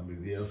MBBS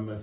MS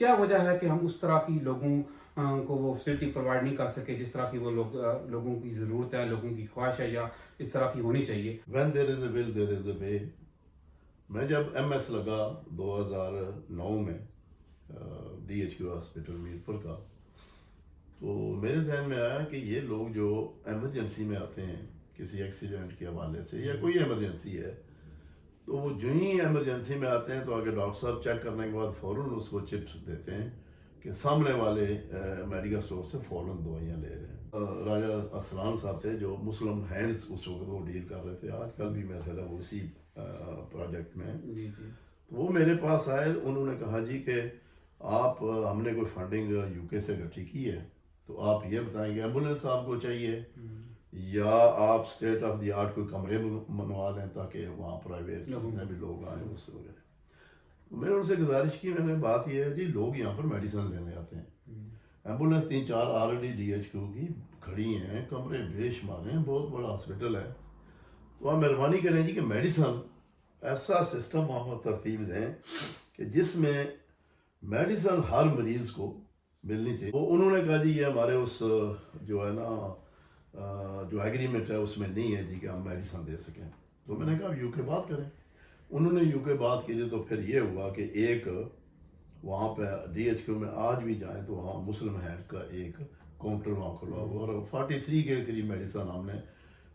کیا وجہ ہے کہ ہم اس طرح کی لوگوں کو وہ فیسلٹی پرووائڈ نہیں کر سکے جس طرح کی وہ لوگوں کی ضرورت ہے، لوگوں کی خواہش ہے یا اس طرح کی ہونی چاہیے؟ When there is a will, there is a way. میں جب ایم ایس لگا 2009 میں D H Q hospital Mirpur کا، تو میرے ذہن میں آیا کہ یہ لوگ جو ایمرجنسی میں آتے ہیں کسی ایکسیڈنٹ کے حوالے سے یا کوئی ایمرجنسی ہے، تو وہ جو ہی ایمرجنسی میں آتے ہیں تو آگے ڈاکٹر صاحب چیک کرنے کے بعد فوراً اس کو چپس دیتے ہیں کہ سامنے والے میڈیکل اسٹور سے فوراً دوائیاں لے رہے ہیں۔ راجہ ارسلان صاحب تھے جو مسلم ہینڈس اس وقت وہ ڈیل کر رہے تھے، آج کل بھی میرا خیال ہے وہ اسی پروجیکٹ میں۔ جی جی وہ میرے پاس آئے، انہوں نے کہا جی کہ آپ ہم نے کوئی فنڈنگ یو کے سے اکٹھی کی ہے، تو آپ یہ بتائیں کہ ایمبولینس آپ کو چاہیے یا آپ اسٹیٹ آف دی آرٹ کوئی کمرے بنوا لیں تاکہ وہاں پرائیویٹ جتنے بھی لوگ آئیں اس وغیرہ۔ میں نے ان سے گزارش کی، میں نے بات یہ ہے جی لوگ یہاں پر میڈیسن لینے آتے ہیں، ambulance 3-4 already D H Q کی کھڑی ہیں، کمرے بے شمار ہیں، بہت بڑا ہاسپٹل ہے، تو آپ مہربانی کریں جی کہ میڈیسن ایسا سسٹم وہاں پر ترتیب دیں کہ جس میں میڈیسن ہر مریض کو ملنی چاہیے۔ وہ انہوں نے کہا جی یہ ہمارے اس جو ہے نا جو ایگریمنٹ ہے اس میں نہیں ہے جی کہ ہم میڈیسن دے سکیں۔ تو میں نے کہا یو کے بات کریں، انہوں نے یو کے بات کی تو پھر یہ ہوا کہ ایک وہاں پہ ڈی ایچ کیو میں آج بھی جائیں تو وہاں مسلم ہینڈ کا ایک کاؤنٹر وہاں کھلا ہوا، اور 43 کے قریب میڈیسن ہم نے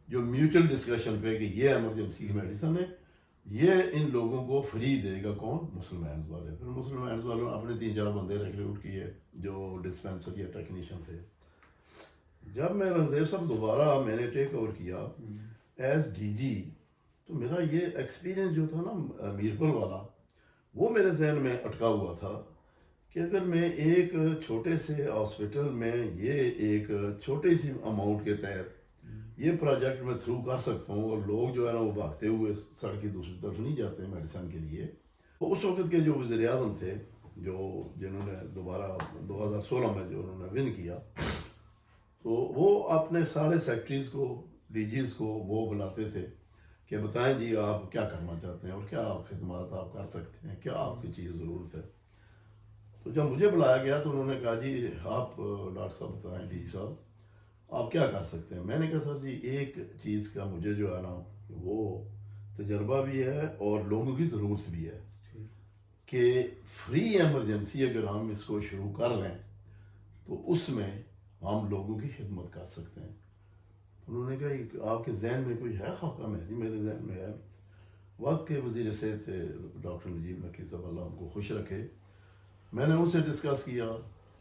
جو میوچل ڈسکشن پہ کہ یہ ایمرجنسی کی میڈیسن ہے یہ ان لوگوں کو فری دے گا کون؟ مسلم ہینڈز والے۔ پھر مسلم ہینڈز والوں نے اپنے 3-4 بندے ریکروٹ کیے جو ڈسپینسر یا ٹیکنیشین تھے۔ جب میں رنگزیب صاحب دوبارہ میں نے ٹیک اوور کیا ایز ڈی جی، تو میرا یہ ایکسپیرینس جو تھا نا میرپور والا وہ میرے ذہن میں اٹکا ہوا تھا کہ اگر میں ایک چھوٹے سے ہاسپٹل میں یہ ایک چھوٹی سی اماؤنٹ کے تحت یہ پروجیکٹ میں تھرو کر سکتا ہوں، اور لوگ جو ہے نا وہ بھاگتے ہوئے سڑک کی دوسری طرف نہیں جاتے ہیں میڈیسن کے لیے۔ تو اس وقت کے جو وزیر اعظم تھے جنہوں نے دوبارہ 2016 میں جو انہوں نے ون کیا، تو وہ اپنے سارے سیکٹریز کو ڈی جیز کو وہ بلاتے تھے کہ بتائیں جی آپ کیا کرنا چاہتے ہیں اور کیا آپ خدمات آپ کر سکتے ہیں، کیا آپ کی چیز ضرورت ہے۔ تو جب مجھے بلایا گیا تو انہوں نے کہا جی آپ ڈاکٹر صاحب بتائیں ڈی صاحب آپ کیا کر سکتے ہیں۔ میں نے کہا سر جی ایک چیز کا مجھے جو ہے نا وہ تجربہ بھی ہے اور لوگوں کی ضرورت بھی ہے کہ فری ایمرجنسی اگر ہم اس کو شروع کر لیں تو اس میں ہم لوگوں کی خدمت کر سکتے ہیں۔ انہوں نے کہا آپ کے ذہن میں کوئی ہے خاکہ؟ میں جی میرے ذہن میں ہے۔ وقت کے وزیر صحت تھے ڈاکٹر نجیب نقی صاحب، اللہ ان کو خوش رکھے، میں نے ان سے ڈسکس کیا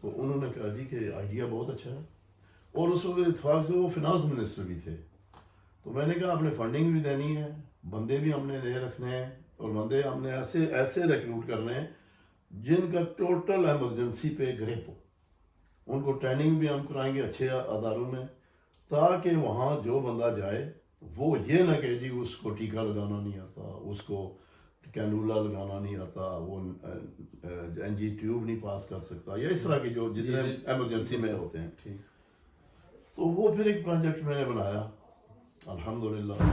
تو انہوں نے کہا جی کہ آئیڈیا بہت اچھا ہے، اور اس وقت اتفاق سے وہ فنانس منسٹر بھی تھے۔ تو میں نے کہا آپ نے فنڈنگ بھی دینی ہے، بندے بھی ہم نے نئے رکھنے ہیں، اور بندے ہم نے ایسے ریکروٹ کرنے ہیں جن کا ٹوٹل ایمرجنسی پہ گریپ ہو، ان کو ٹریننگ بھی ہم کرائیں گے اچھے اداروں میں، تاکہ وہاں جو بندہ جائے وہ یہ نہ کہ جی اس کو ٹیکہ لگانا نہیں آتا، اس کو کینولا لگانا نہیں آتا، وہ این جی ٹیوب نہیں پاس کر سکتا، یا اس طرح کے جو جتنے ایمرجنسی میں ہوتے ہیں۔ تو وہ پھر ایک پروجیکٹ میں نے بنایا الحمدللہ،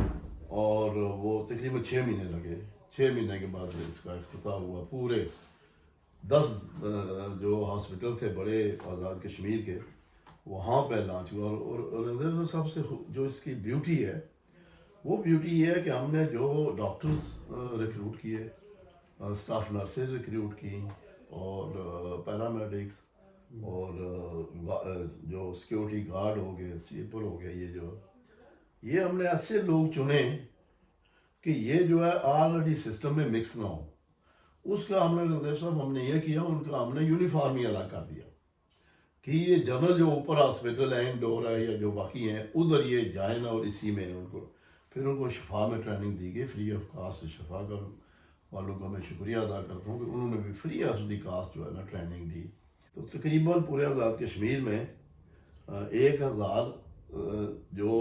اور وہ تقریباً 6 مہینے لگے۔ 6 مہینے کے بعد اس کا افتتاح ہوا، پورے 10 جو ہاسپٹل تھے بڑے آزاد کشمیر کے وہاں پہ لانچ ہوا۔ اور سب سے جو اس کی بیوٹی ہے وہ بیوٹی یہ ہے کہ ہم نے جو ڈاکٹرز ریکروٹ کیے، اسٹاف نرسز ریکروٹ کی، اور پیرامیڈکس، اور جو سیکیورٹی گارڈ ہو گئے، سیپر ہو گئے، یہ ہم نے ایسے لوگ چنے کہ یہ جو ہے آلریڈی سسٹم میں مکس نہ ہو۔ اس کا ہم نے رنگزیب صاحب ہم نے یہ کیا، ان کا ہم نے یونیفارم ہی الگ کر دیا کہ یہ جنرل جو اوپر ہاسپٹل ہے انڈور ہے یا جو باقی ہیں ادھر یہ جائیں نا، اور اسی میں ان کو پھر ان کو شفا میں ٹریننگ دی گئی فری آف کاسٹ۔ شفا کا والوں کا میں شکریہ ادا کرتا ہوں کہ انہوں نے بھی فری آف دی کاسٹ جو ہے نا ٹریننگ دی۔ تو تقریباً پورے آزاد کشمیر میں 1000 جو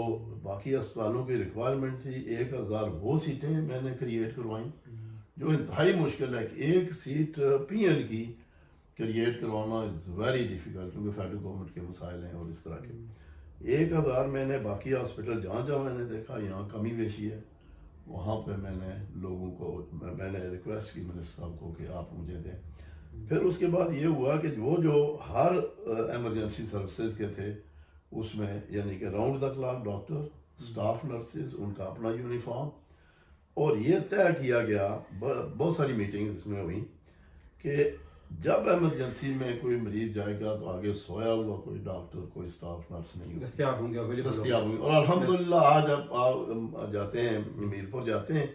باقی اسپتالوں کی ریکوائرمنٹ تھی، 1000 وہ سیٹیں میں نے کریٹ کروائیں، جو انتہائی مشکل ہے کہ ایک سیٹ پی این کی کریٹ کروانا از ویری ڈیفیکلٹ، کیونکہ فیڈرل گورنمنٹ کے مسائل ہیں اور اس طرح کے۔ 1000 میں نے باقی ہاسپٹل جہاں جہاں میں نے دیکھا یہاں کمی بیشی ہے، وہاں پہ میں نے لوگوں کو میں نے ریکویسٹ کی منسٹر صاحب کو کہ آپ مجھے دیں۔ پھر اس کے بعد یہ ہوا کہ وہ جو ہر ایمرجنسی سروسز کے تھے اس میں یعنی کہ round the clock doctor, staff nurses, ان کا اپنا یونیفارم، اور یہ طے کیا گیا، بہت ساری میٹنگ اس میں ہوئی کہ جب ایمرجنسی میں کوئی مریض جائے گا تو آگے سویا ہوا کوئی ڈاکٹر، کوئی اسٹاف نرس نہیں ہوگا، دستیاب ہوں گے، اویلیبل دستیاب ہوں گے۔ اور الحمدللہ آج آپ جاتے ہیں میرپور جاتے ہیں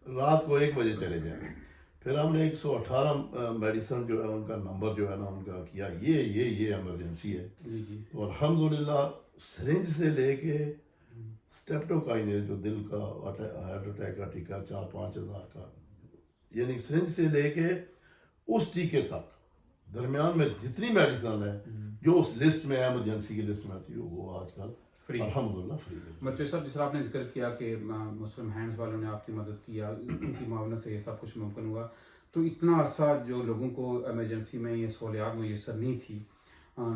رات کو 1 بجے چلے جائیں، پھر ہم نے 118 میڈیسن جو ہے ان کا نمبر جو ہے نا ان کا کیا، یہ ایمرجنسی ہے۔ جی جی، تو الحمدللہ سرنج سے لے کے اسٹیپٹوکائنز جو دل کا ہارٹ اٹیک کا ٹیکہ 4-5 ہزار کا، یعنی سرنج سے لے کے اس ٹیکے تک درمیان میں جتنی میڈیسن ہے جو اس لسٹ میں ایمرجنسی کی لسٹ میں تھی وہ آج کل فری، الحمدللہ فری ہے۔ بچے صاحب، جس طرح آپ نے ذکر کیا کہ مسلم ہینڈز والوں نے آپ کی مدد کیا، ان کی معاونت سے یہ سب کچھ ممکن ہوا، تو اتنا عرصہ جو لوگوں کو ایمرجنسی میں یہ سہولیات میسر نہیں تھی،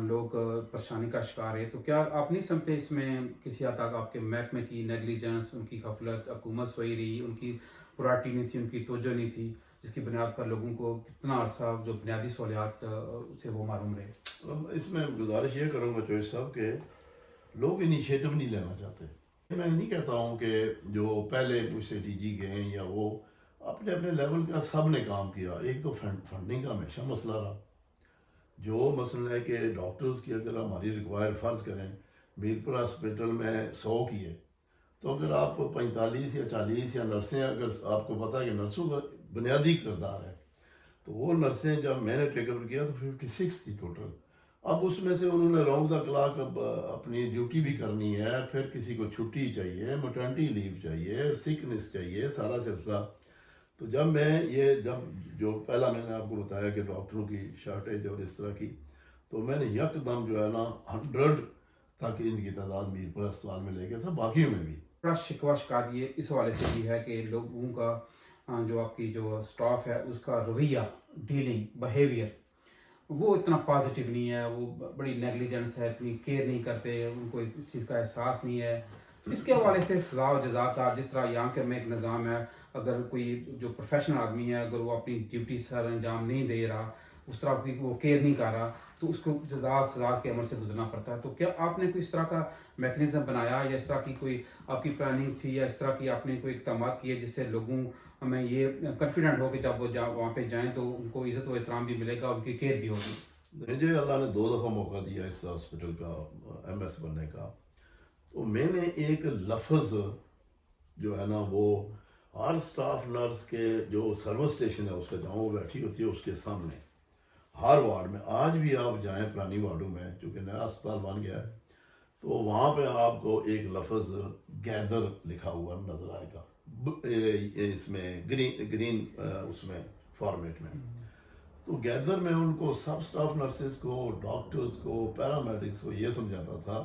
لوگ پریشانی کا شکار ہے، تو کیا آپ نہیں سمجھتے اس میں کسی حد تک آپ کے محکمے کی نیگلیجنس، ان کی غفلت، حکومت سوئی رہی، ان کی پرائرٹی نہیں تھی، ان کی توجہ نہیں تھی، جس کی بنیاد پر لوگوں کو کتنا عرصہ جو بنیادی سہولیات سے وہ معروم رہے؟ اس میں گزارش یہ کروں گا چوہے صاحب کہ لوگ انیشیٹو نہیں لینا چاہتے۔ میں نہیں کہتا ہوں کہ جو پہلے مجھ سے ڈی جی گئے یا وہ اپنے اپنے لیول کا سب نے کام کیا، ایک تو فنڈنگ کا ہمیشہ مسئلہ رہا، جو مسئلہ ہے کہ ڈاکٹرز کی اگر ہماری ریکوائر فرض کریں میرپور ہاسپٹل میں 100 کیے، تو اگر آپ 45 یا 40 یا نرسیں، اگر آپ کو پتہ ہے کہ نرسوں کا بنیادی کردار ہے، تو وہ نرسیں جب میں نے ٹیک اوور کیا تو 56 تھی ٹوٹل۔ اب اس میں سے انہوں نے راؤنڈ دا کلاک اب اپنی ڈیوٹی بھی کرنی ہے، پھر کسی کو چھٹی چاہیے، میٹرنٹی لیو چاہیے، سکنس چاہیے، سارا سلسلہ۔ تو جب جو پہلا میں نے آپ کو بتایا کہ ڈاکٹروں کی شارٹیج اور اس طرح کی، تو میں نے یکدم جو ہے نا 100 تک ان کی تعداد میرپور اسپتال میں لے گیا تھا، باقیوں میں بھی۔ بڑا شکوہ شکایت یہ اس حوالے سے بھی ہے کہ لوگوں کا جو آپ کی جو اسٹاف ہے اس کا رویہ، ڈیلنگ، بیہیویئر وہ اتنا پازیٹیو نہیں ہے، وہ بڑی نیگلیجنس ہے، اتنی کیئر نہیں کرتے، ان کو اس چیز کا احساس نہیں ہے۔ اس کے حوالے سے سزا و جزا کا جس طرح یہاں کے میں ایک نظام ہے، اگر کوئی جو پروفیشنل آدمی ہے اگر وہ اپنی ڈیوٹی سر انجام نہیں دے رہا، اس طرح کی وہ کیئر نہیں کر رہا، تو اس کو جزا سزا کے عمل سے گزرنا پڑتا ہے۔ تو کیا آپ نے کوئی اس طرح کا میکنزم بنایا یا اس طرح کی کوئی آپ کی پلاننگ تھی یا اس طرح کی آپ نے کوئی اقدامات کیے جس سے لوگوں میں یہ کانفیڈنٹ ہو کہ جب وہ وہاں پہ جائیں تو ان کو عزت و احترام بھی ملے گا، ان کی کیئر بھی ہوگی؟ مجھے اللہ نے 2 دفعہ موقع دیا اس ہاسپٹل کا ایم ایس بننے کا، تو میں نے ایک لفظ جو ہے نا وہ ہر اسٹاف نرس کے جو سروس اسٹیشن ہے اس کا جہاں وہ بیٹھی ہوتی ہے اس کے سامنے ہر وارڈ میں، آج بھی آپ جائیں پرانی وارڈوں میں چونکہ نیا اسپتال بن گیا ہے، تو وہاں پہ آپ کو ایک لفظ گیدر لکھا ہوا نظر آئے گا، اس میں گرین اس میں فارمیٹ میں۔ تو گیدر میں ان کو سب سٹاف نرسز کو، ڈاکٹرز کو، پیرامیڈکس کو یہ سمجھاتا تھا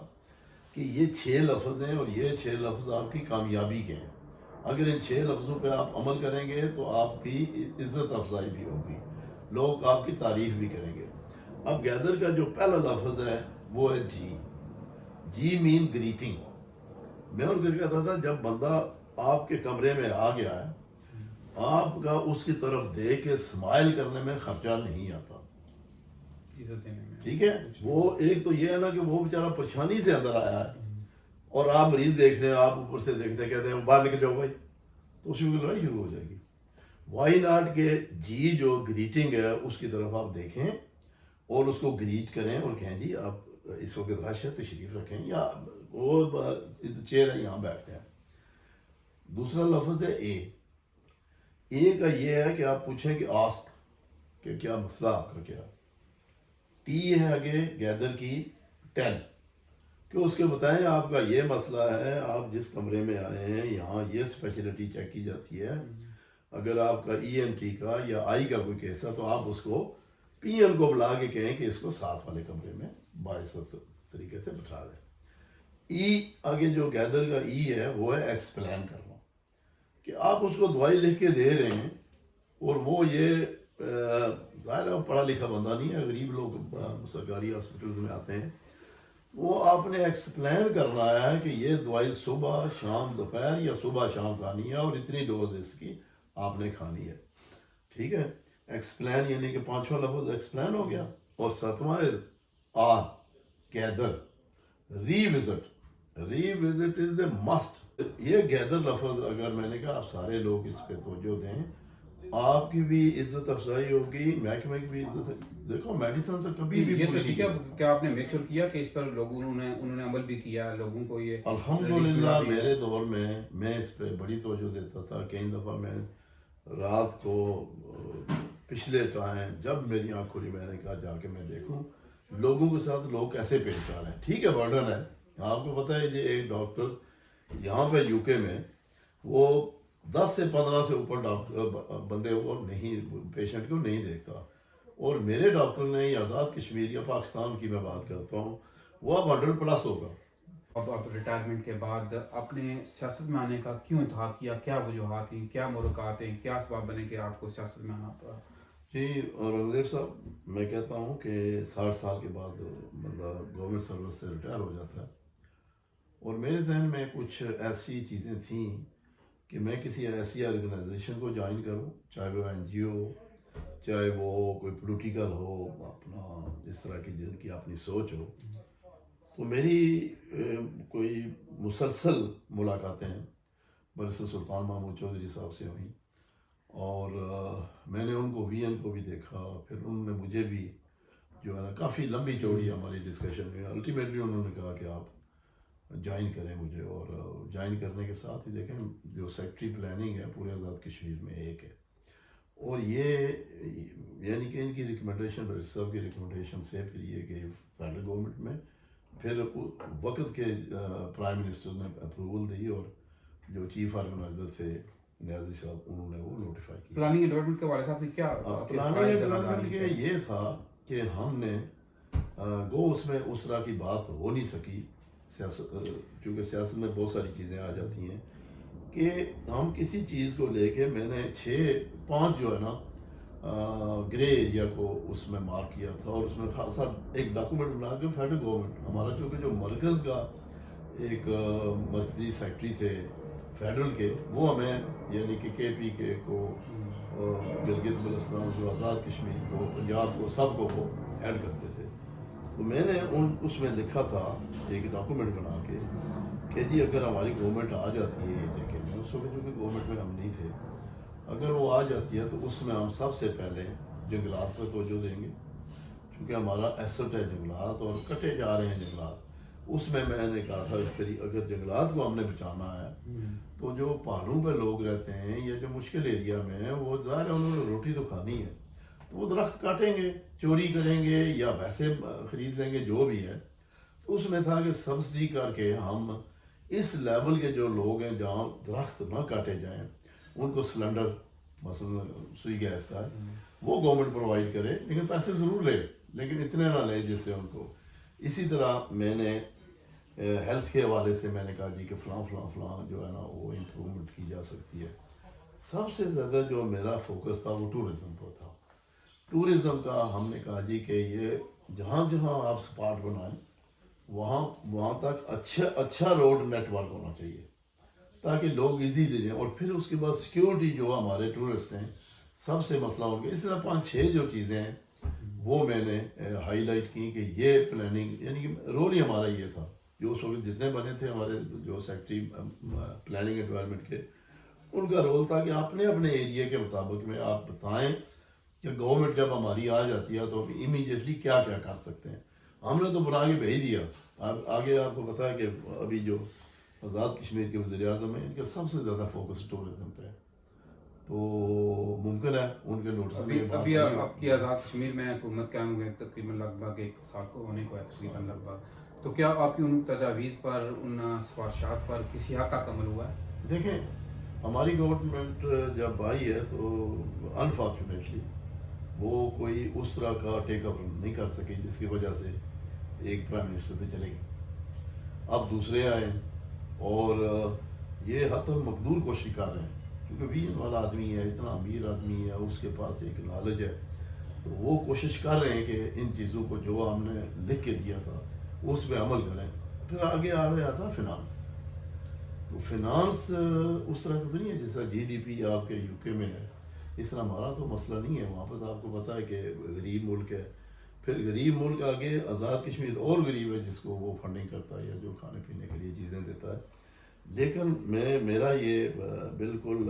کہ یہ 6 لفظ ہیں اور یہ 6 لفظ آپ کی کامیابی کے ہیں، اگر ان 6 لفظوں پہ آپ عمل کریں گے تو آپ کی عزت افزائی بھی ہوگی، لوگ آپ کی تعریف بھی کریں گے۔ اب گیدر کا جو پہلا لفظ ہے وہ ہے جی مین گریٹنگ۔ میں ان کو کہتا تھا جب بندہ آپ کے کمرے میں آ گیا ہے، آپ کا اس کی طرف دیکھ کے اسمائل کرنے میں خرچہ نہیں آتا، ٹھیک ہے؟ وہ ایک تو یہ ہے نا کہ وہ بیچارہ پریشانی سے اندر آیا ہے اور آپ مریض دیکھ رہے ہیں، آپ اوپر سے دیکھتے کہتے ہیں باہر نکل جاؤ بھائی، تو اس کی لڑائی شروع ہو جائے گی۔ وائی ناٹ کے جی جو گریٹنگ ہے اس کی طرف آپ دیکھیں اور اس کو گریٹ کریں اور کہیں جی آپ اس وقت رش ہے تشریف رکھیں، یا وہ چیئر ہے یہاں بیٹھ جائیں۔ دوسرا لفظ ہے اے کا یہ ہے کہ آپ پوچھیں کہ آسک کہ کیا مسئلہ آپ کا کیا، ٹی ہے آگے گیدر کی ٹیل کہ اس کے بتائیں آپ کا یہ مسئلہ ہے، آپ جس کمرے میں آئے ہیں یہاں یہ اسپیشلٹی چیک کی جاتی ہے، اگر آپ کا ای این ٹی کا یا آئی کا کوئی کیس ہے تو آپ اس کو پی ایم کو بلا کے کہیں کہ اس کو ساتھ والے کمرے میں باعزت طریقے سے بٹھا دیں۔ ای آگے جو گیدر کا ای ہے وہ ہے ایکسپلین کرنا، کہ آپ اس کو دوائی لکھ کے دے رہے ہیں اور وہ یہ ظاہر ہے پڑھا لکھا بندہ نہیں ہے، غریب لوگ سرکاری ہاسپٹلز میں آتے ہیں، وہ آپ نے ایکسپلین کرنا ہے کہ یہ دوائی صبح شام دوپہر یا صبح شام کھانی ہے اور اتنی ڈوز اس کی آپ نے کھانی ہے، ٹھیک ہے؟ ایکسپلین یعنی کہ پانچواں لفظ ایکسپلین ہو گیا، اور ساتواں R gather, revisit is a must. یہ گیدر لفظ اگر میں نے کہا آپ سارے لوگ اس پہ توجہ دیں، آپ کی بھی عزت افزائی ہوگی، محکمے کی بھی عزت. دیکھو میڈیسن سے کبھی بھی یہ تو ٹھیک ہے کہ آپ نے میک شور کیا کہ اس پر لوگوں انہوں نے عمل بھی کیا، لوگوں کو یہ الحمدللہ میرے دور میں اس پہ بڑی توجہ دیتا تھا. کئی دفعہ میں رات کو پچھلے ٹائم جب میری آنکھ کھلی میں نے کہا جا کے میں دیکھوں لوگوں کے ساتھ لوگ کیسے پیش آ رہے ہیں. ٹھیک ہے برڈن ہے، آپ کو پتہ ہے یہ ایک ڈاکٹر یہاں پہ یو کے میں وہ 10 سے 15 سے اوپر ڈاکٹر بندے کو نہیں، پیشنٹ کو نہیں دیکھتا. اور میرے ڈاکٹر نے یہ آزاد کشمیر یا پاکستان کی میں بات کرتا ہوں، وہ اب 100+ ہوگا. اب آپ ریٹائرمنٹ کے بعد اپنے سیاست میں آنے کا کیوں انتخاب کیا؟ کیا وجوہات ہیں، کیا مرکات ہیں، کیا اسباب بنے کہ آپ کو سیاست میں آنا پڑا؟ جی رنگزیب صاحب، میں کہتا ہوں کہ 60 سال کے بعد بندہ گورنمنٹ سروس سے ریٹائر ہو جاتا ہے، اور میرے ذہن میں کچھ ایسی چیزیں تھیں کہ میں کسی ایسی آرگنائزیشن کو جوائن کروں، چاہے وہ NGO ہو، چاہے وہ کوئی پولیٹیکل ہو، اپنا اس طرح کی جن کی اپنی سوچ ہو. تو میری کوئی مسلسل ملاقاتیں برسر سلطان محمود چودھری صاحب سے ہوئیں، اور میں نے ان کو VN کو بھی دیکھا، پھر انہوں نے مجھے بھی جو ہے نا کافی لمبی چوڑی ہماری ڈسکشن میں الٹیمیٹلی انہوں نے کہا کہ آپ جوائن کریں مجھے. اور جوائن کرنے کے ساتھ ہی دیکھیں جو سیکٹری پلاننگ ہے پورے آزاد کشمیر میں ایک ہے، اور یہ یعنی کہ ان کی ریکمنڈیشن برسر صاحب کی ریکمنڈیشن سے پھر یہ کہ فیڈرل گورنمنٹ میں پھر وقت کے پرائم منسٹر نے اپروول دی، اور جو چیف آرگنائزر تھے نیازی صاحب انہوں نے وہ نوٹیفائی کیا. پلاننگ اینڈ ڈیولپمنٹ کے والے صاحب کی کیا پلاننگ کے یہ تھا کہ ہم نے گو اس میں اس طرح کی بات ہو نہیں سکی سیاست، کیونکہ سیاست میں بہت ساری چیزیں آ جاتی ہیں کہ ہم کسی چیز کو لے کے میں نے 5 جو ہے نا گرے ایریا کو اس میں مارک کیا تھا، اور اس میں خاصا ایک ڈاکومنٹ بنا کے فیڈرل گورنمنٹ ہمارا چونکہ جو مرکز کا ایک مرکزی سیکٹری تھے فیڈرل کے، وہ ہمیں یعنی کہ KPK کو، گلگت بلتستان کو، آزاد کشمیر کو، پنجاب کو، سب کو وہ ہیڈ کرتے تھے. تو میں نے اس میں لکھا تھا ایک ڈاکومنٹ بنا کے کہ جی اگر ہماری گورنمنٹ آ جاتی ہے یہ دیکھیں، میں اس وقت چونکہ گورنمنٹ میں ہم نہیں تھے، اگر وہ آ جاتی ہے تو اس میں ہم سب سے پہلے جنگلات پر توجہ دیں گے، کیونکہ ہمارا ایسٹ ہے جنگلات، اور کٹے جا رہے ہیں جنگلات. اس میں نے کہا تھا اگر جنگلات کو ہم نے بچانا ہے تو جو پہاڑوں پہ لوگ رہتے ہیں یا جو مشکل ایریا میں ہیں، وہ ظاہر ہے انہوں نے روٹی تو کھانی ہے، تو وہ درخت کاٹیں گے، چوری کریں گے یا ویسے خرید لیں گے، جو بھی ہے. تو اس میں تھا کہ سبسڈی کر کے ہم اس لیول کے جو لوگ ہیں جہاں درخت نہ کاٹے جائیں ان کو سلنڈر مثلا سوئی گیس کا وہ گورنمنٹ پرووائڈ کرے، لیکن پیسے ضرور لے، لیکن اتنے نہ لے جس سے ان کو. اسی طرح میں نے ہیلتھ کے حوالے سے میں نے کہا جی کہ فلاں فلاں فلاں جو ہے نا وہ امپرومنٹ کی جا سکتی ہے. سب سے زیادہ جو میرا فوکس تھا وہ ٹورزم پر تھا. ٹورزم کا ہم نے کہا جی کہ یہ جہاں جہاں آپ سپاٹ بنائیں وہاں تک اچھا روڈ نیٹ ورک ہونا چاہیے تاکہ لوگ ایزیلی جائیں. اور پھر اس کے بعد سیکیورٹی جو ہمارے ٹورسٹ ہیں سب سے مسئلہ ہو گیا. اس طرح 5-6 جو چیزیں ہیں وہ میں نے ہائی لائٹ کی کہ یہ پلاننگ یعنی کہ رول ہی ہمارا یہ تھا. جو اس وقت جتنے بنے تھے ہمارے جو سیکٹری پلاننگ اینڈ ڈیولپمنٹ کے، ان کا رول تھا کہ اپنے ایریا کے مطابق میں آپ بتائیں کہ گورنمنٹ جب ہماری آ جاتی ہے تو امیڈیٹلی کیا کیا کر سکتے ہیں. ہم نے تو بنا کے بھیج دیا. آگے آپ کو پتا ہے کہ ابھی جو آزاد کشمیر کے وزیر اعظم ہیں ان کا سب سے زیادہ فوکس ٹورزم پہ ہے، تو ممکن ہے ان کے نوٹس ابھی آپ کی آزاد کشمیر میں حکومت قائم ہوئے تقریباً لگ بھگ 1 سال کو ہونے کو ہے تقریباً لگ بھگ. تو کیا آپ کی ان تجاویز پر، ان سفارشات پر کسی حد تک عمل ہوا ہے؟ دیکھیں ہماری گورنمنٹ جب آئی ہے تو انفارچونیٹلی وہ کوئی اس طرح کا ٹیک اپ نہیں کر سکی جس کی وجہ سے ایک پرائم منسٹر پہ چلے گی. اب دوسرے آئے اور یہ حتی مقدور کوشش کر رہے ہیں، کیونکہ ویژن والا آدمی ہے، اتنا امیر آدمی ہے، اس کے پاس ایک نالج ہے، تو وہ کوشش کر رہے ہیں کہ ان چیزوں کو جو ہم نے لکھ کے دیا تھا اس پہ عمل کریں. پھر آگے آ رہا تھا فنانس. تو فنانس اس طرح کا تو نہیں ہے جیسا GDP آپ کے UK میں ہے اس طرح ہمارا تو مسئلہ نہیں ہے. وہاں پر تو آپ کو پتہ ہے کہ غریب ملک ہے. پھر غریب ملک آگے آزاد کشمیر اور غریب ہے جس کو وہ فنڈنگ کرتا ہے یا جو کھانے پینے کے لیے چیزیں دیتا ہے. لیکن میرا یہ بالکل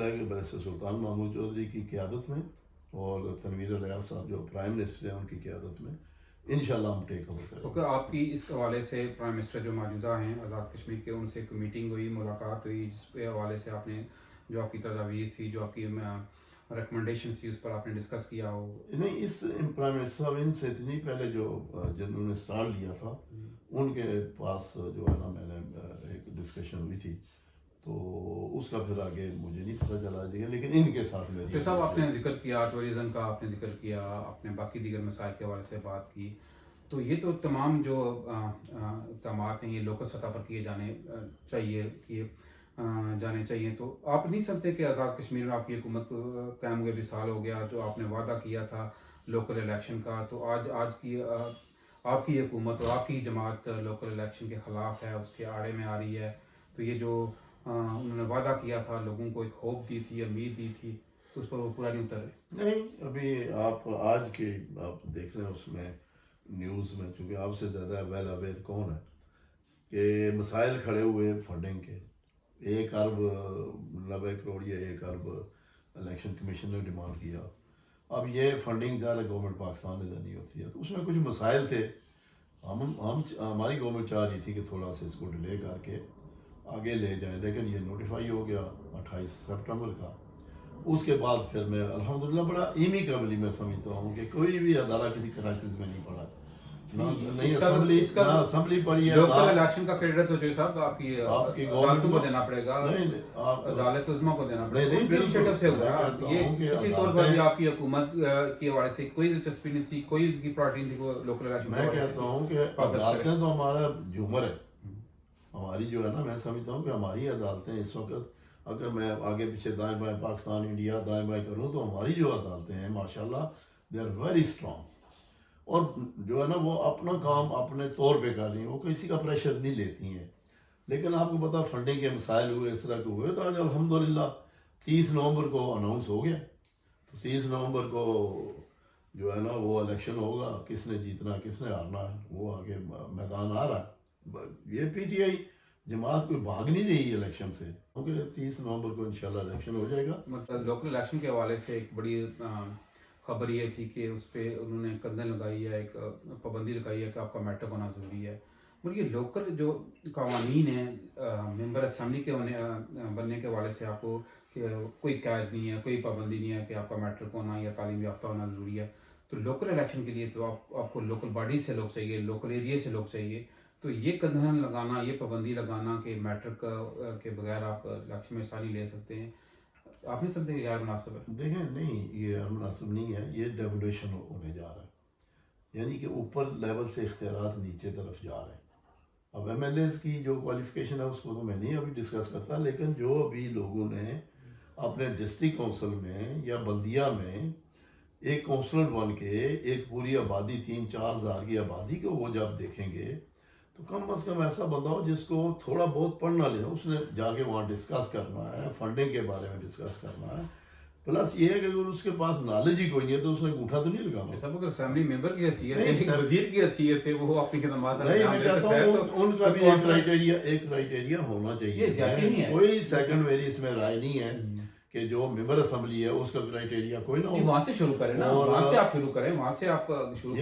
ہے کہ بیرسٹر سلطان محمود چودھری کی قیادت میں اور تنویر الریاض صاحب جو پرائم منسٹر ہیں ان کی قیادت میں انشاءاللہ ہم ٹیک اوور کریں گے. کیونکہ آپ کی اس حوالے سے پرائم منسٹر جو موجودہ ہیں آزاد کشمیر کے، ان سے ایک میٹنگ ہوئی، ملاقات ہوئی، جس کے حوالے سے آپ نے جو آپ کی تجاویز تھی، جو آپ کی ریکمنڈیشن تھی، اس پر آپ نے ڈسکس کیا ہو؟ نہیں، اس پرائم منسٹر صاحب ان سے اتنی پہلے جو جنہوں نے اسٹارٹ لیا تھا ان کے پاس جو ہے نا میں نے ایک ڈسکشن ہوئی تھی، تو اس کا پھر آگے مجھے نہیں پتہ چلا جائے، لیکن ان کے ساتھ میری تو صاحب آپ نے ذکر کیا ٹورزم کا، آپ نے ذکر کیا، آپ نے باقی دیگر مسائل کے حوالے سے بات کی، تو یہ تو تمام جو اقدامات ہیں یہ لوکل سطح پر کیے جانے چاہیے. تو آپ نہیں سمجھتے کہ آزاد کشمیر میں آپ کی حکومت قائم ہوئے بھی سال ہو گیا، جو آپ نے وعدہ کیا تھا لوکل الیکشن کا، تو آج کی آپ کی حکومت اور آپ کی جماعت لوکل الیکشن کے خلاف ہے، اس کے آڑے میں آ رہی ہے. تو یہ جو انہوں نے وعدہ کیا تھا، لوگوں کو ایک ہوپ دی تھی، امید دی تھی، تو اس پر وہ پورا نہیں اترے؟ نہیں، ابھی آپ آج کے آپ دیکھ رہے ہیں اس میں نیوز میں، چونکہ آپ سے زیادہ ویل اویئر کون ہے کہ مسائل کھڑے ہوئے فنڈنگ کے. 1 ارب 90 کروڑ یا 1 ارب الیکشن کمیشن نے ڈیمانڈ کیا. اب یہ فنڈنگ گورنمنٹ پاکستان نے دینی ہوتی ہے، تو اس میں کچھ مسائل تھے. ہماری گورنمنٹ چاہ رہی تھی کہ تھوڑا سا اس کو ڈیلے کر کے آگے لے جائیں، لیکن یہ نوٹیفائی ہو گیا 28 سپٹمبر کا. اس کے بعد پھر میں الحمدللہ بڑا ایمی قبلی میں سمجھتا ہوں کہ کوئی بھی ادارہ کسی کرائسس میں نہیں پڑا، نہ اسمبلی پڑی ہے. لوکل الیکشن کا کریڈٹ تو جو صاحب آپ کی عدالتوں کو دینا پڑے گا، نہیں، عدالت عظمیٰ کو دینا پڑے گا. نہیں، انیشیٹو سے ہوا یہ کسی طور پر بھی آپ کی حکومت کے حوالے سے کوئی دلچسپی نہیں تھی، کوئی کی پراٹی نہیں تھی وہ لوکل الیکشن. میں کہتا ہوں کہ عدالتیں تو ہمارا جھومر ہے ہماری، جو ہے نا، میں سمجھتا ہوں کہ ہماری عدالتیں اس وقت اگر میں آگے پیچھے دائیں بائیں پاکستان انڈیا دائیں بائیں کروں تو ہماری جو عدالتیں ہیں ماشاءاللہ دے آر ویری اسٹرانگ، اور جو ہے نا وہ اپنا کام اپنے طور پہ کر رہی ہیں، وہ کسی کا پریشر نہیں لیتی ہیں. لیکن آپ کو پتا فنڈنگ کے مسائل ہوئے، اس طرح کے ہوئے، تو آج الحمدللہ 30 نومبر کو اناؤنس ہو گیا. تو 30 نومبر کو جو ہے نا وہ الیکشن ہوگا، کس نے جیتنا کس نے ہارنا ہے وہ آگے میدان آ رہا ہے. یہ پی ٹی آئی جماعت کوئی بھاگ نہیں رہی الیکشن سے، کیونکہ 30 نومبر کو انشاءاللہ الیکشن ہو جائے گا. مطلب لوکل الیکشن کے حوالے سے ایک بڑی خبر یہ تھی کہ اس پہ انہوں نے کندن لگائی ہے، ایک پابندی لگائی ہے کہ آپ کا میٹرک ہونا ضروری ہے. مگر یہ لوکل جو قوانین ہیں ممبر اسمبلی کے بننے کے حوالے سے آپ کو کوئی قید نہیں ہے، کوئی پابندی نہیں ہے کہ آپ کا میٹرک ہونا یا تعلیم یافتہ ہونا ضروری ہے. تو لوکل الیکشن کے لیے تو آپ کو لوکل باڈی سے لوگ چاہیے، لوکل ایریا سے لوگ چاہیے. تو یہ کندھن لگانا، یہ پابندی لگانا کہ میٹرک کے بغیر آپ الیکشن میں حصہ نہیں لے سکتے ہیں، آپ نہیں سمجھتے کہ غیر مناسب ہے؟ دیکھیں، نہیں، یہ مناسب نہیں ہے، یہ ڈیولیشن ہونے جا رہا ہے، یعنی کہ اوپر لیول سے اختیارات نیچے طرف جا رہے ہیں. اب ایم ایل ایز کی جو کوالیفیکیشن ہے اس کو تو میں نہیں ابھی ڈسکس کرتا، لیکن جو ابھی لوگوں نے اپنے ڈسٹرکٹ کونسل میں یا بلدیہ میں ایک کونسلر بن کے ایک پوری آبادی 3-4 ہزار کی آبادی کو وہ جب دیکھیں گے تو کم از کم ایسا بندہ ہو جس کو تھوڑا بہت پڑھنا لینا، اس نے جا کے وہاں ڈسکس کرنا ہے، فنڈنگ کے بارے میں ڈسکس کرنا ہے. پلس یہ ہے کہ اگر اس کے پاس نالج ہی کوئی نہیں ہے تو اس نے انگوٹھا تو نہیں لگانا. سب اگر اسمبلی ممبر کی حیثیت سے، وزیر کی حیثیت سے وہ اپنی خدمات نہیں، میں کہتا ہوں ان کا بھی ایک کرائٹیریا ہونا چاہیے. کوئی سیکنڈ میری اس میں رائے نہیں ہے کہ جو ممبر اسمبلی ہے اس کا کرائٹیریا کوئی نہ ہو. وہاں سے شروع کریں نا، وہاں سے آپ شروع کریں، وہاں سے آپ شروع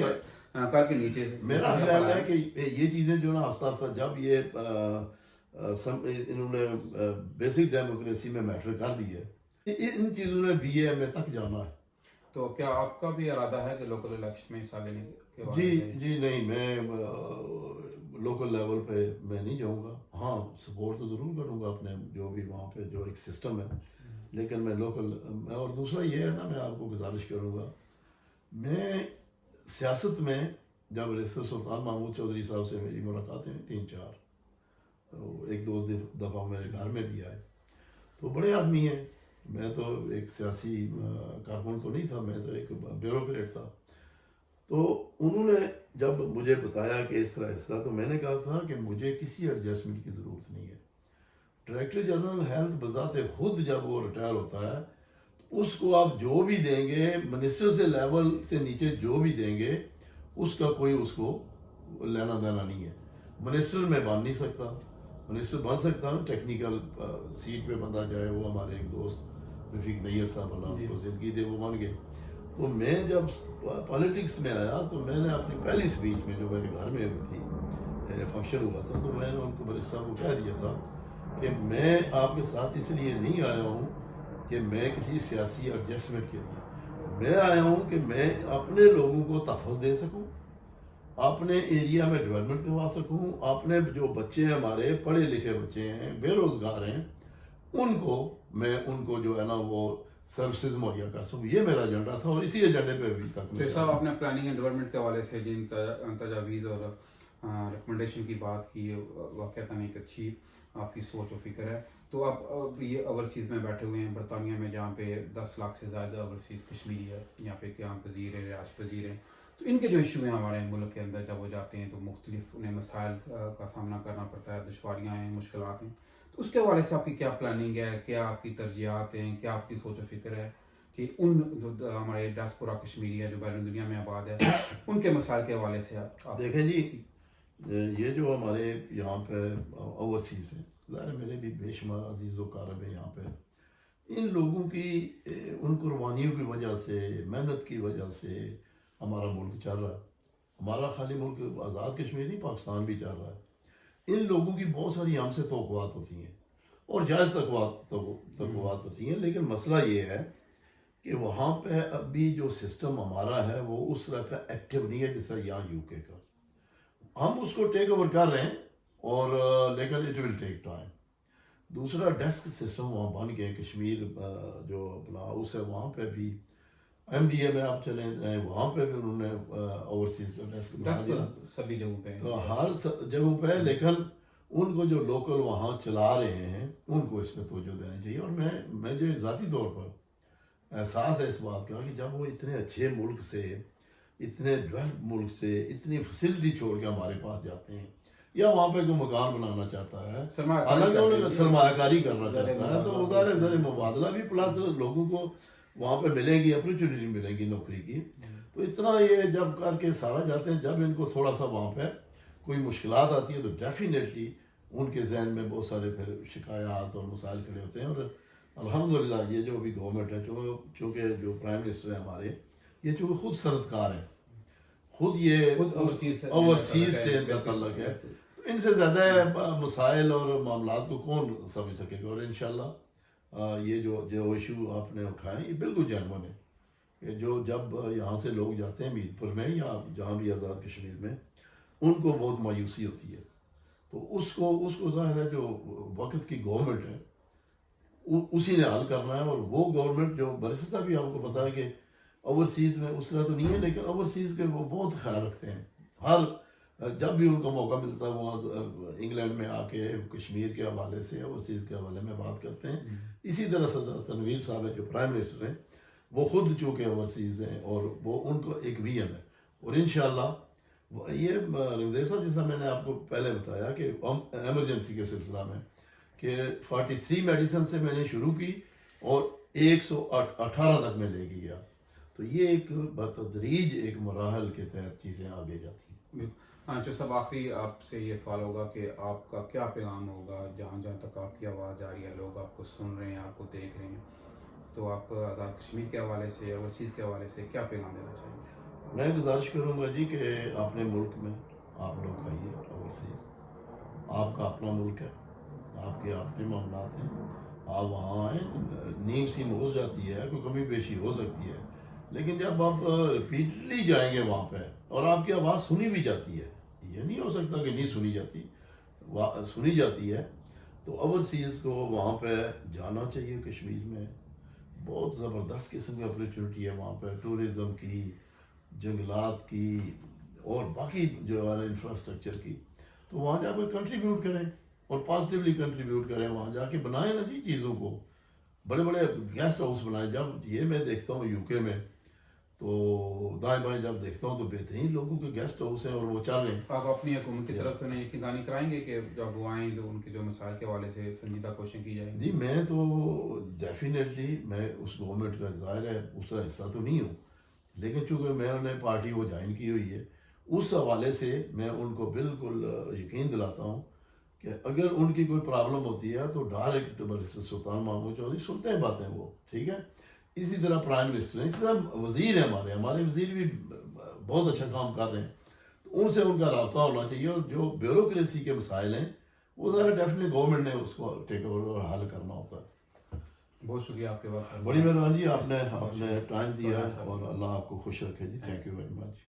کر کے نیچے. میرا خیال ہے کہ یہ چیزیں جو نا آہستہ آہستہ جب یہ انہوں نے بیسک ڈیموکریسی میں میٹر کر دی ہے، ان چیزوں نے بی اے ایم اے تک جانا ہے. تو کیا آپ کا بھی ارادہ ہے کہ لوکل الیکشن میں حصہ لینے کے بعد؟ جی نہیں، میں لوکل لیول پہ میں نہیں جاؤں گا. ہاں، سپورٹ تو ضرور کروں گا اپنے جو بھی وہاں پہ جو ایک سسٹم ہے، لیکن میں لوکل. اور دوسرا یہ ہے نا، میں آپ کو گزارش کروں گا، میں سیاست میں جب بیرسٹر سلطان محمود چودھری صاحب سے میری ملاقاتیں 3-4 1-2 دفعہ میرے گھر میں بھی آئے، تو بڑے آدمی ہیں. میں تو ایک سیاسی کارکن تو نہیں تھا، میں تو ایک بیوروکریٹ تھا. تو انہوں نے جب مجھے بتایا کہ اس طرح تو میں نے کہا تھا کہ مجھے کسی ایڈجسٹمنٹ کی ضرورت نہیں ہے. ڈائریکٹر جنرل ہیلتھ بذات خود جب وہ ریٹائر ہوتا ہے اس کو آپ جو بھی دیں گے منسٹر سے لیول سے نیچے جو بھی دیں گے اس کا کوئی اس کو لینا دینا نہیں ہے. منسٹر میں بن نہیں سکتا, منسٹر بن سکتا ہوں ٹیکنیکل سیٹ پہ بندہ جائے, وہ ہمارے ایک دوست رفیق نیر صاحب اللہ ان کو زندگی دے وہ بن گئے. تو میں جب پالیٹکس میں آیا تو میں نے اپنی پہلی اسپیچ میں جو میرے گھر میں ہوئی تھی فنکشن ہوا تھا, تو میں نے ان کو بڑے صاحب کو کہہ دیا تھا کہ میں آپ کے ساتھ اس لیے نہیں آیا ہوں کہ میں کسی سیاسی ایڈجسٹمنٹ کے لیے, میں آیا ہوں کہ میں اپنے لوگوں کو تحفظ دے سکوں, اپنے ایریا میں ڈیولپمنٹ کروا سکوں, اپنے جو بچے ہمارے پڑھے لکھے بچے ہیں بے روزگار ہیں ان کو میں ان کو جو ہے نا وہ سروسز مہیا کر سکوں. یہ میرا ایجنڈا تھا اور اسی ایجنڈے پہ ابھی تک. تو صاحب آپ نے پلاننگ اینڈ ڈیولپمنٹ کے حوالے سے جن تجاویز اور ریکمنڈیشن کی بات کی, واقعتاً ایک اچھی آپ کی سوچ و فکر ہے. تو آپ یہ اوورسیز میں بیٹھے ہوئے ہیں برطانیہ میں, جہاں پہ 10 لاکھ سے زیادہ اوورسیز کشمیری ہے, یہاں پہ قیام پذیر ہیں, رہائش پذیر ہیں. تو ان کے جو ایشو ہیں ہمارے ملک کے اندر جب وہ جاتے ہیں تو مختلف انہیں مسائل کا سامنا کرنا پڑتا ہے, دشواریاں ہیں, مشکلات ہیں. تو اس کے حوالے سے آپ کی کیا پلاننگ ہے, کیا آپ کی ترجیحات ہیں, کیا آپ کی سوچ و فکر ہے کہ ان جو ہمارے ڈاسپورا کشمیری ہے جو بیرون دنیا میں آباد ہے ان کے مسائل کے حوالے سے آپ دیکھیں جی, یہ جو ہمارے یہاں پہ اوورسیز ہیں, ظاہر میرے بھی بے شمار عزیز و اقارب ہیں یہاں پہ, ان لوگوں کی ان قربانیوں کی وجہ سے, محنت کی وجہ سے ہمارا ملک چل رہا ہے. ہمارا خالی ملک آزاد کشمیر نہیں, پاکستان بھی چل رہا ہے. ان لوگوں کی بہت ساری ہم سے توقعات ہوتی ہیں اور جائز توقعات ہوتی ہیں, لیکن مسئلہ یہ ہے کہ وہاں پہ ابھی جو سسٹم ہمارا ہے وہ اس طرح کا ایکٹیو نہیں ہے جیسا یہاں یو کے کا. ہم اس کو ٹیک اوور کر رہے ہیں اور لیکن اٹ ول ٹیک ٹائم. دوسرا ڈیسک سسٹم وہاں بن گئے, کشمیر جو اپنا ہاؤس ہے وہاں پہ بھی ایم ڈی اے میں آپ چلیں جائیں وہاں پہ بھی انہوں نے اوورسیز کا ڈیسک بنا دیا سبھی جگہوں پہ, تو ہر جگہوں پہ. لیکن ان کو جو لوکل وہاں چلا رہے ہیں ان کو اس پہ توجہ دینا چاہیے. اور میں جو ذاتی طور پر احساس ہے اس بات کا کہ جب وہ اتنے اچھے ملک سے, اتنے ڈیولپ ملک سے اتنی فیسلٹی چھوڑ کے ہمارے پاس جاتے ہیں, یا وہاں پہ کوئی مکان بنانا چاہتا ہے, حالانکہ انہیں سرمایہ کاری کرنا چاہتا ہے, تو ظاہر زر مبادلہ بھی پلس لوگوں کو وہاں پہ ملے گی, اپرچونیٹی ملے گی نوکری کی. تو اتنا یہ جب کر کے سارا جاتے ہیں, جب ان کو تھوڑا سا وہاں پہ کوئی مشکلات آتی ہے تو ڈیفینیٹلی ان کے ذہن میں بہت سارے پھر شکایات اور مسائل کھڑے ہوتے ہیں. اور الحمدللہ یہ جو ابھی گورنمنٹ ہے, چونکہ جو پرائم منسٹر ہیں ہمارے, یہ چونکہ خود صنعت کار ہیں, خود یہ اوورسیز سے ان کا تعلق ہے, تو ان سے زیادہ مسائل اور معاملات کو کون سمجھ سکے گا. اور انشاءاللہ یہ جو ایشو آپ نے اٹھائے یہ بالکل جینوئن ہے کہ جو جب یہاں سے لوگ جاتے ہیں میرپور میں یا جہاں بھی آزاد کشمیر میں, ان کو بہت مایوسی ہوتی ہے. تو اس کو ظاہر ہے جو وقت کی گورنمنٹ ہے اسی نے حل کرنا ہے. اور وہ گورنمنٹ جو برسر صاحب بھی آپ کو پتا ہے کہ اوورسیز میں اس طرح تو نہیں ہے, لیکن اوورسیز کے وہ بہت خیال رکھتے ہیں. جب بھی ان کو موقع ملتا ہے وہ انگلینڈ میں آ کے کشمیر کے حوالے سے اوورسیز کے حوالے میں بات کرتے ہیں. اسی طرح صدر تنویر صاحب ہے جو پرائم منسٹر ہیں, وہ خود چونکہ اوورسیز ہیں اور وہ ان کو ایک ویژن ہے. اور انشاءاللہ یہ رنگدیو صاحب جیسا میں نے آپ کو پہلے بتایا کہ ایمرجنسی کے سلسلہ میں کہ 43 میڈیسن سے میں نے شروع کی اور 118 تک میں لے گیا. تو یہ ایک بتدریج ایک مراحل کے تحت چیزیں آگے جاتی ہیں. جو سب آخری آپ سے یہ سوال ہوگا کہ آپ کا کیا پیغام ہوگا جہاں جہاں تک آپ کی آواز جا رہی ہے, لوگ آپ کو سن رہے ہیں, آپ کو دیکھ رہے ہیں, تو آپ آزاد کشمیر کے حوالے سے, اوورسیز کے حوالے سے کیا پیغام دینا چاہیں گے؟ میں گزارش کروں گا جی کہ اپنے ملک میں آپ لوگ آئیے. اوورسیز آپ کا اپنا ملک ہے, آپ کے اپنے معاملات ہیں, آپ وہاں آئیں. نیند سی ہو جاتی ہے, کوئی کمی بیشی ہو سکتی ہے, لیکن جب آپ ریپیٹلی جائیں گے وہاں پہ اور آپ کی آواز سنی بھی جاتی ہے, یہ نہیں ہو سکتا کہ نہیں سنی جاتی, سنی جاتی ہے, تو اوورسیز کو وہاں پہ جانا چاہیے. کشمیر میں بہت زبردست قسم کی اپرچونیٹی ہے وہاں پہ, ٹورزم کی, جنگلات کی اور باقی جو ہے انفراسٹرکچر کی. تو وہاں جا کے کنٹریبیوٹ کریں اور پازیٹیولی کنٹریبیوٹ کریں. وہاں جا کے بنائیں نا جی چیزوں کو, بڑے بڑے گیسٹ ہاؤس بنائیں. جب یہ میں دیکھتا ہوں یو کے میں تو دائیں بائیں جب دیکھتا ہوں تو بہترین لوگوں کے گیسٹ ہاؤس ہیں اور وہ چل رہے ہیں. آپ اپنی حکومت کی طرف سے یقین دہانی کرائیں گے کہ جب وہ آئیں تو ان کے جو مسائل کے حوالے سے سنجیدہ کوششیں کی جائیں گی؟ جی میں تو ڈیفینیٹلی میں اس گورنمنٹ کا ظاہر ہے اس طرح حصہ تو نہیں ہوں، لیکن چونکہ میں انہیں پارٹی وہ جوائن کی ہوئی ہے، اس حوالے سے میں ان کو بالکل یقین دلاتا ہوں کہ اگر ان کی کوئی پرابلم ہوتی ہے تو ڈائریکٹ برسر سلطان محمود چودھری سنتے ہیں باتیں وہ، ٹھیک ہے. اسی طرح پرائم منسٹر ہیں، اسی طرح وزیر ہیں ہمارے وزیر بھی بہت اچھا کام کر رہے ہیں، تو ان سے ان کا رابطہ ہونا چاہیے. اور جو بیوروکریسی کے مسائل ہیں وہ ذرا ڈیفینیٹلی گورنمنٹ نے اس کو ٹیک اوور اور حل کرنا ہوتا ہے. بہت شکریہ آپ کے وقت. بڑی مہربانی جی، آپ نے ٹائم دیا ہے اور اللہ آپ کو خوش رکھے جی. Thank you very much.